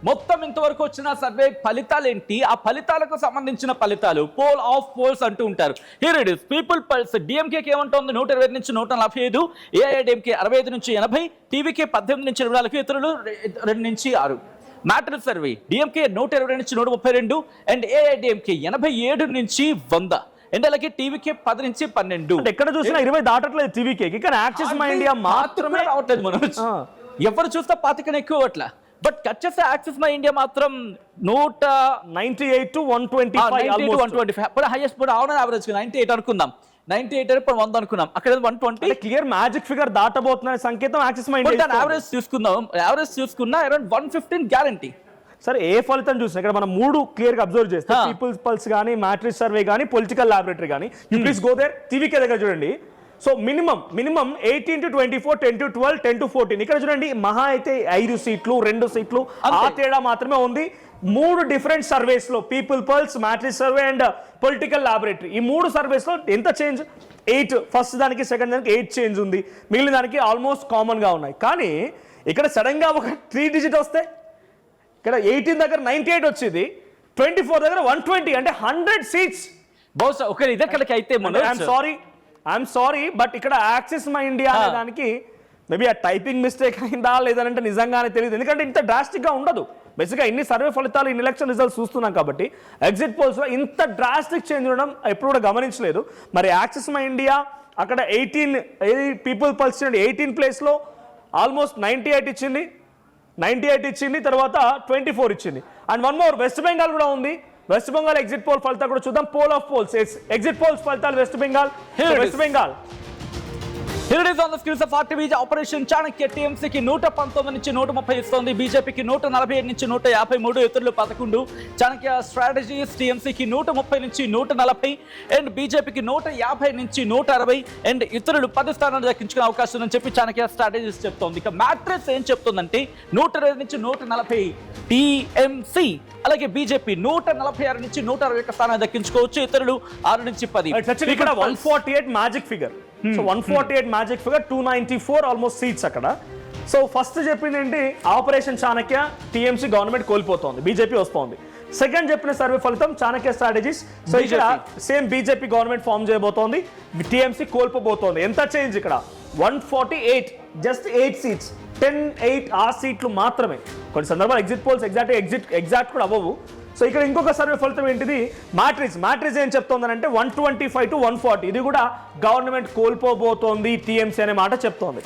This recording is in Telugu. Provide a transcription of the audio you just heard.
మొత్తం ఇంతవరకు వచ్చిన సర్వే ఫలితాలు ఏంటి, ఆ ఫలితాలకు సంబంధించిన ఫలితాలు పోల్ ఆఫ్ పోల్స్ అంటూ ఉంటారు. Here it is. People pulse డిఎంకేకి ఏమంటోంది 120 నుంచి 145, ఏఐడిఎంకే 65 నుంచి 80, టీవీకే 18 నుంచి 24, ఇతరులు 2 నుంచి 6. మ్యాట్రిక్స్ సర్వే డిఎంకే 120 నుంచి 132 అండ్ ఏఐడిఎంకే 87 నుంచి 100 అండ్ అలాగే టీవీకే 10 నుంచి 12. ఎక్కడ చూసినా 20 దాటట్లేదు టీవీకే, కానీ యాక్సిస్ మై ఇండియా మాత్రమే రావట్లేదు. మనం ఎవరు చూస్తే 25 ఎక్కువ అట్లా, బట్ కట్ చేస్తే యాక్సిస్ మై ఇండియా మాత్రం 198 to 125 ఇప్పుడు హైయెస్ట్ ఇప్పుడు అవునా యావరేజ్ 98 అనుకుందాం, 98 అని ఇప్పుడు 100 అనుకున్నాం, అక్కడ 120 క్లియర్ మ్యాజిక్ ఫిగర్ దాటబోతున్న సంకేతం యాక్సిస్ మై ఇండియా. యావరేజ్ చూసుకుందాం, యావరేజ్ చూసుకున్నా అరౌండ్ 115 గ్యారంటీ. సరే ఏ ఫలితం చూసినా ఇక్కడ మనం 3 క్లియర్ గా అబ్జర్వ్ చేస్తే పీపుల్స్ పల్స్ కానీ, మ్యాట్రిక్స్ సర్వే కానీ, పొలిటికల్ ల్యాబొరేటరీ కానీ, you please go there. TVK దగ్గర చూడండి. So minimum 18 to 24, 10 to 12, 10 to 14. ఇక్కడ చూడండి మహా అయితే 5 సీట్లు 2 సీట్లు ఆ తేడా మాత్రమే ఉంది. 3 డిఫరెంట్ సర్వేస్ లో people pulse, matrix survey and political laboratory, ఈ 3 సర్వేస్ లో ఎంత చేంజ్? 8. ఫస్ట్ దానికి సెకండ్ దానికి 8 చేంజ్ ఉంది, మిగిలిన దానికి ఆల్మోస్ట్ కామన్ గా ఉన్నాయి. కానీ ఇక్కడ సడన్ గా ఒక 3 డిజిట్ వస్తే ఇక్కడ 18 దగ్గర 98 వచ్చింది, 24 దగ్గర 120, అంటే 100 సీట్స్. బహుశా ఒక ఇదక్కడికి అయితే ఐఎమ్ సారీ బట్ ఇక్కడ యాక్సిస్ మై ఇండియా అనే దానికి మేబీ ఆ టైపింగ్ మిస్టేక్ అయిందా లేదంటే నిజంగానే తెలియదు. ఎందుకంటే ఇంత డ్రాస్టిక్ గా ఉండదు. బేసిక్గా ఇన్ని సర్వే ఫలితాలు, ఇన్ని ఎలక్షన్ రిజల్ట్స్ చూస్తున్నాం కాబట్టి ఎగ్జిట్ పోల్స్ లో ఇంత డ్రాస్టిక్ చేంజ్ ఉండడం ఎప్పుడు కూడా గమనించలేదు. మరి యాక్సిస్ మై ఇండియా అక్కడ 18 పీపుల్ పల్స్ 18 ప్లేస్ లో ఆల్మోస్ట్ 98 ఇచ్చింది, తర్వాత 24 ఇచ్చింది. And one more West Bengal కూడా ఉంది. వెస్ట్ బెంగాల్ ఎగ్జిట్ పోల్ ఫలితాలు కూడా చూద్దాం. Poll of polls exit polls ఫలితాలు West Bengal. Here it is on the screens of RTV. Operation Chanakya టీఎంసీకి 119 నుంచి 130 ఇస్తోంది, బీజేపీకి 147 నుంచి 153, ఇతరులు 11. చాణక్య స్ట్రాటజీస్ టీఎంసీకి 130 నుంచి 140 అండ్ బీజేపీకి 150 నుంచి 160 అండ్ ఇతరులు 10 స్థానాలు దక్కించుకునే అవకాశం ఉందని చెప్పి చాణక్య స్ట్రాటజీస్ చెప్తోంది. ఇక మ్యాట్రిక్స్ ఏం చెప్తుందంటే 120 నుంచి 140 టీఎంసీ, అలాగే బీజేపీ 146 నుంచి 161 స్థానాలు దక్కించుకోవచ్చు, ఇతరులు 6 నుంచి 10. ఇక్కడ 148 magic figure. So 148 magic figure, 294 almost seats అక్కడ. సో ఫస్ట్ చెప్పింది ఏంటి? ఆపరేషన్ చాణక్య టీఎంసీ గవర్నమెంట్ కోల్పోతోంది, బీజేపీ వస్తోంది. సెకండ్ చెప్పిన సర్వే ఫలితం చాణక్య స్ట్రాటజీస్. సో ఇక్కడ సేమ్ బీజేపీ గవర్నమెంట్ ఫామ్ చేయబోతోంది, టీఎంసీ కోల్పోబోతోంది. ఎంత చేంజ్ ఇక్కడ? 148, జస్ట్ 8 సీట్స్, 10-8 ఆ సీట్లు మాత్రమే. కొన్ని సందర్భాలు ఎగ్జిట్ పోల్స్ ఎగ్జాక్ట్ కూడా అవ్వవు. సో ఇక్కడ ఇంకొక సర్వే ఫలితం ఏంటిది? మ్యాట్రిక్స్ ఏం చెప్తోందనంటే 125 to 140, ఇది కూడా గవర్నమెంట్ కోల్పోబోతోంది టీఎంసీ అనే మాట చెప్తోంది.